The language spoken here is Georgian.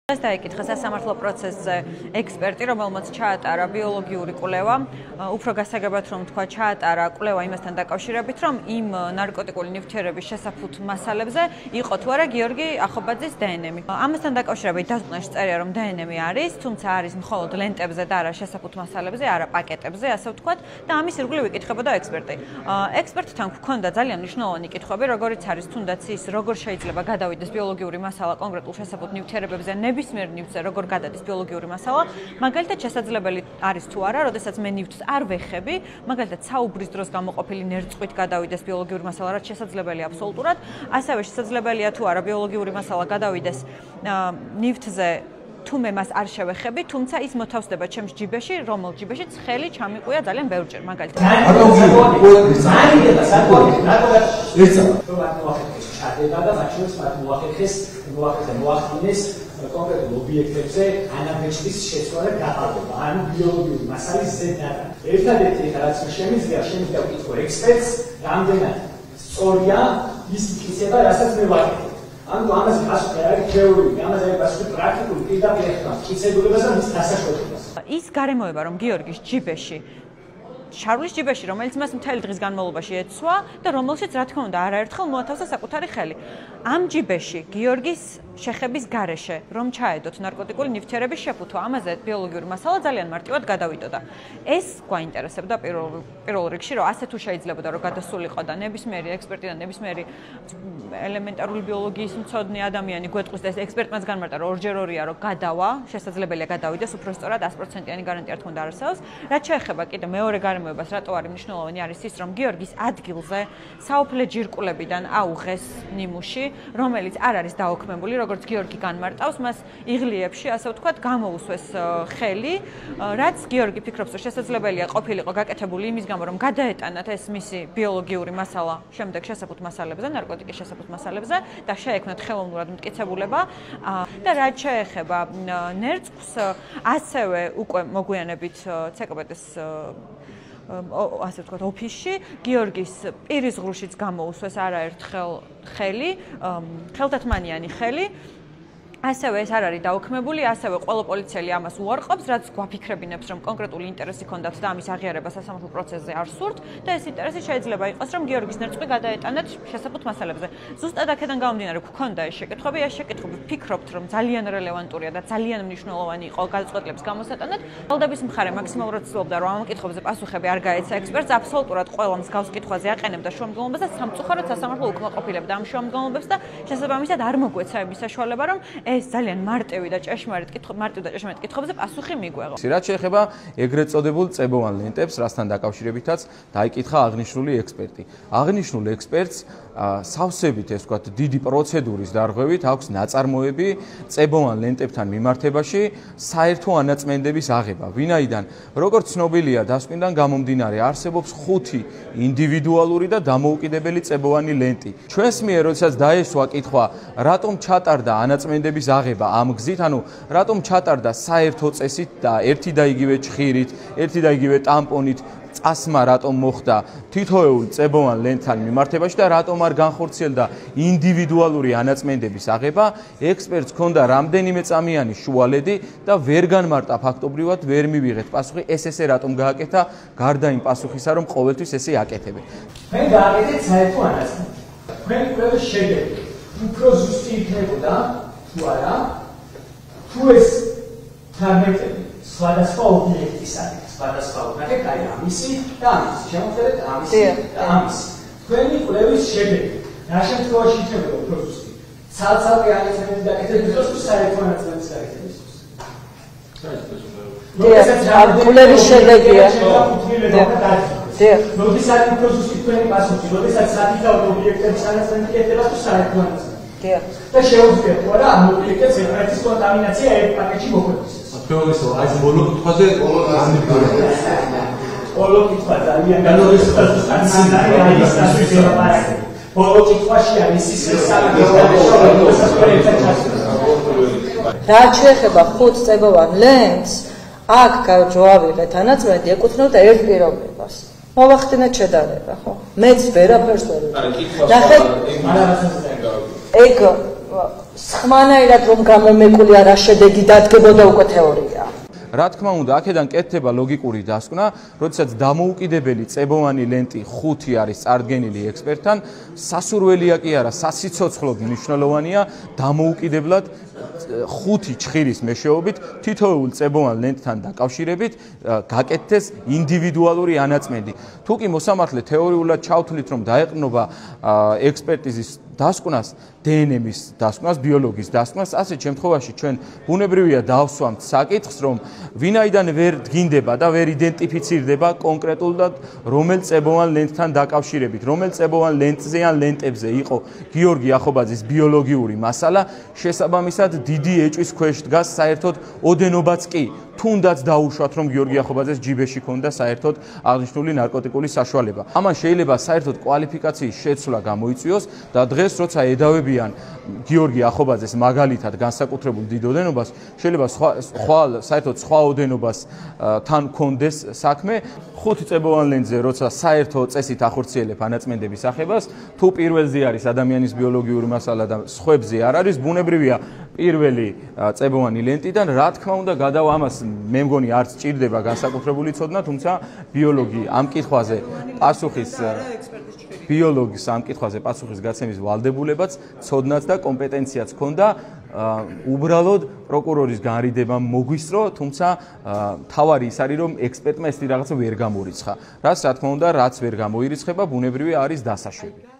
ეს დაიკითხა სასამართლო პროცესზე ექსპერტი, რომელმაც ჩაატარა ბიოლოგიური კვლევა, უფრო გასაგებად რომ თქვა, ჩაატარა კვლევა იმასთან დაკავშირებით, რომ იმ ნარკოტიკული ნივთიერების შესაფუთ მასალებზე იყო თუ არა გიორგი ახობაძის დნმ. ამასთან დაკავშირებით დასკვნაში წერია, რომ დნმ არის, თუმცა არის მხოლოდ ლენტებზე და არა შესაფუთ მასალებზე, არა პაკეტებზე, ასე ვთქვათ, და ამის ირგვლივ იკითხებოდა ექსპერტი. ექსპერტთან ჰქონდა ძალიან მნიშვნელოვანი კითხვები, როგორიც არის თუნდაც ის, როგორ შეიძლება გადავიდეს ბიოლოგიური მასალა კონკრეტულ შესაფუთ ნივთიერებებზე, ნებისმიერ ნივთზე როგორ გადადის ბიოლოგიური მასალა, მაგალითად შესაძლებელი არის თუ არა, როდესაც მე ნივთს არ ვეხები, მაგალითად საუბრის დროს გამოყოფილი ნერწყვით გადავიდეს ბიოლოგიური მასალა, რაც შესაძლებელია აბსოლუტურად, ასევე შესაძლებელია თუ არა ბიოლოგიური მასალა გადავიდეს ნივთზე თუ მე მას არ შევეხები, თუმცა ის მოთავსდება ჩემს ჯიბეში, რომელ ჯიბეშიც ხელი ჩამიყუია ძალიან ბევრჯერ, მაგალითად. კონკრეტულ ობიექტებზე ანაბეჭდის შეცვლა და გაყალბება, ანუ ბიოლოგიური მასალის ზედნადა. ერთადერთი რაც შემიძლია ვკითხო ექსპერტს, რამდენად სწორია ის მტკიცება, რასაც მე ვაკეთებ. ანუ ამაზე პასუხი არ არის თეორიული, ამაზე არის პასუხი პრაქტიკული, პირდაპირ ეხება მტკიცებულებას და მის დასაშვებობას. ის გარემოება, რომ გიორგის ჯიბეში შარვლის ჯიბეში, რომელიც მას მთელი დღის განმავლობაში ეცვა და რომელშიც რა თქმა უნდა არაერთხელ მოათავსა საკუთარი ხელი. ამ ჯიბეში გიორგის შეხების გარეშე, რომ ჩაედოთ ნარკოტიკული ნივთიერების შეფუთვა, ამაზე ბიოლოგიური მასალა ძალიან მარტივად გადავიდოდა. ეს გვაინტერესებდა პირველ რიგში, რომ ასე თუ შეიძლებოდა, რომ გადასულიყო და ნებისმიერი ექსპერტი და ნებისმიერი ელემენტარული ბიოლოგიის მცოდნე ადამიანი გვეტყვის და ეს ექსპერტმაც განმარტა, რომ ორჯერ ორია, რომ გადავა, შესაძლებელია გადავიდეს, უფრო სწორად 100%-იანი გარანტია რა თქმა უნდა არ არსებობს. რაც შეეხება კიდე მეორე გარემოებას, რატო არის მნიშვნელოვანი არის ის, რომ გიორგის ადგილზე საუფლე ჯირკულებიდან აუღეს ნიმუში, რომელიც არ არის დაოქმებული, როგორც გიორგი განმარტავს, მას იღლიებში, ასე ვთქვათ, გამოუსვეს ხელი, რაც გიორგი ფიქრობს, რომ შესაძლებელია ყოფილიყო გაკეთებული იმის გამო, რომ გადაეტანათ ეს მისი ბიოლოგიური მასალა შემდეგ შესაფუთ მასალებზე, ნარკოტიკის შესაფუთ მასალებზე და შეექმნათ ხელოვნურად მტკიცებულება და რაც შეეხება ნერწყვს, ასევე უკვე მოგვიანებით ცეკბდ-ს ასე ვთქვათ, ოფისში გიორგის პირის ღრუშიც გამოუსვეს არაერთხელ ხელი, ხელთათმანიანი ხელი. ასევე ეს არ არის დაოქმებული, ასევე ყველა პოლიციელი ამას უარყოფს, რაც გვაფიქრებინებს, რომ კონკრეტული ინტერესი ჰქონდათ და ამის აღიარება სასამართლო პროცესზე არ სურთ და ეს ინტერესი შეიძლება იყოს, რომ გიორგის ნერწყვი გადაეტანათ შესაფუთ მასალებზე. ზუსტად აქედან გამომდინარე, გვქონდა ეს შეკითხვები, ეს შეკითხვები ვფიქრობთ, რომ ძალიან რელევანტურია და ძალიან მნიშვნელოვანი იყო გადაწყვეტილების გამოსატანად. ვალდების მხარე მაქსიმალურად ცდილობდა, რომ ამ კითხვებზე პასუხები არ გაეცა ექსპერტს, აბსოლუტურად ყველა მსგავს კითხვაზე აყენებდა შუამდგომლობას და სამწუხაროდ სასამართლო უკმაყოფილებდა ამ შუამდგომლობებს და შესაბამისად არ მოგვეცა იმის საშუალება, რომ ეს ძალიან მარტივი და ჭეშმარიტ კითხვებზე პასუხი მიგვეღო. რაც შეეხება ეგრეთ წოდებულ წებოვან ლენტებს, რასთან დაკავშირებითაც დაიკითხა აღნიშნული ექსპერტი. აღნიშნულ ექსპერტს სავსებით, ეს ვთქვათ, დიდი პროცედურის დარღვევით აქვს ნაწარმოები წებოვან ლენტებთან მიმართებაში საერთო ანაწმენდების აღება. ვინაიდან, როგორც ცნობილია, დასკვნიდან გამომდინარე, არსებობს 5 ინდივიდუალური და დამოუკიდებელი წებოვანი ლენტი. ჩვენს მიერ, როდესაც დაესვა კითხვა, რატომ ჩატარდა ანაწმენდების აღება ამ გზით, ანუ რატომ ჩატარდა საერთო წესით და ერთი და იგივე ჭხირით, ერთი და იგივე ტამპონით წასმა რატომ მოხდა თითოეულ წებოვან ლენტთან მიმართებაში და რატომ არ განხორციელდა ინდივიდუალური ანაწმენდების აღება, ექსპერტს ჰქონდა რამდენიმე წამიანი შუალედი და ვერ განმარტა ფაქტობრივად, ვერ მივიღეთ პასუხი, ესე რატომ გააკეთა, გარდა იმ პასუხისა, რომ ყოველთვის ესე აკეთებენ. მე გააკეთეთ საერთო ანაწმენდი. თქვენი კვლევის შედეგი უფრო ზუსტი იქნებოდა თუ არა, თუ ეს ფრაგმენტები სხვადასხვა ობიექტის არის, სხვადასხვა ობიექტი, აი ამისი და ამისი, შემოხედეთ ამისი და ამისი. თქვენი კვლევის შედეგი რა შემთხვევაში იქნებოდა უფრო ზუსტი? ცალ-ცალკე ანაწმენდი დაკეთების დროს თუ საერთო ანაწმენდის დაკეთების დროს? კვლევის შედეგია. როდესაც უფრო ზუსტი თქვენი პასუხი, როდესაც სადიდაო ობიექტების ანაწმენდი კეთდება თუ საერთო ანაწმენდი? და შეუძლიათ თუ არა ამ ობიექტებს ერთმანეთის კონტამინაცია ერთ პაკეტში მოხვდეს. თეორიასო, აი ეს ბოლო კითხვაზე ბოლო კითხვა ძალიან ბოლო კითხვაში არის ის რაც შეეხება 5 წებოვან ლენტს, აქ ჯვავიღეთ ანაწმენდი ეკუთვნოდა ერთ პიროვნებას. მოვახდინეთ შედარება, ხო? მეც ვერაფერს ვერ ვიტყვი. ნახეთ, ეგ სხვანაირად რომ გამომეკულია რა შედეგი დადგებოდა უკვე თეორია. რა თქმა უნდა, აქედან კეთდება ლოგიკური დასკვნა, როდესაც დამოუკიდებელი წებოვანი ლენტი 5 არის წარდგენილი ექსპერტთან, სასურველია კი არა, სასიცოცხლოდ მნიშვნელოვანია დამოუკიდებლად 5 ჩხირის მეშვეობით თითოეულ წებოვან ლენტთან დაკავშირებით გაკეთდეს ინდივიდუალური ანაწმენდი. თუ კი მოსამართლე თეორიულად ჩავთვლით, რომ დაეყრდნობა ექსპერტიზის დასკვნას, დნმ-ის დასკვნას, ბიოლოგიის დასკვნას, ასეთ შემთხვევაში ჩვენ ბუნებრივია დავსვამთ საკითხს, რომ ვინაიდან ვერ დგინდება და ვერ იდენტიფიცირდება კონკრეტულად რომელ წებოვან ლენტთან დაკავშირებით, რომელ წებოვან ლენტზე ან ლენტებზე იყო გიორგი ახობაძის ბიოლოგიური მასალა, შესაბამისად დიდი ეჭვის ქვეშ დგას საერთოდ ოდენობაც კი. თუნდაც დაუშვათ, რომ გიორგი ახობაძეს ჯიბეში ჰქონდა საერთოდ აღნიშნული ნარკოტიკული საშუალება. ამან შეიძლება საერთოდ კვალიფიკაციის შეცვლა გამოიწვიოს და დღეს როცა ედავებიან გიორგი ახობაძეს მაგალითად განსაკუთრებულ დიდ ოდენობას, შეიძლება საერთოდ სხვა ოდენობას თან ჰქონდეს საქმე. 5 წებოვან ლენტზე როცა საერთო წესით ახორციელებ ანაწმენდების ახებას, თუ პირველზე არის ადამიანის ბიოლოგიური მასალა და სხვებზე არ არის, ბუნებრივია პირველი წებოვანი ლენტიდან, რა თქმა უნდა, გადავა ამას მე მგონი არც ჭირდება განსაკუთრებული ცოდნა, თუმცა ბიოლოგის ამ კითხვაზე პასუხის გაცემის ვალდებულებაც, ცოდნაც და კომპეტენციაც ჰქონდა. უბრალოდ პროკურორის განრიდება მოგვისწრო, თუმცა თავარი ის არის, რომ ექსპერტმა ეს რაღაცა ვერ გამორიცხა. რაც რა თქმა უნდა, რაც ვერ გამოირიცხება, ბუნებრივია არის დასაშვები.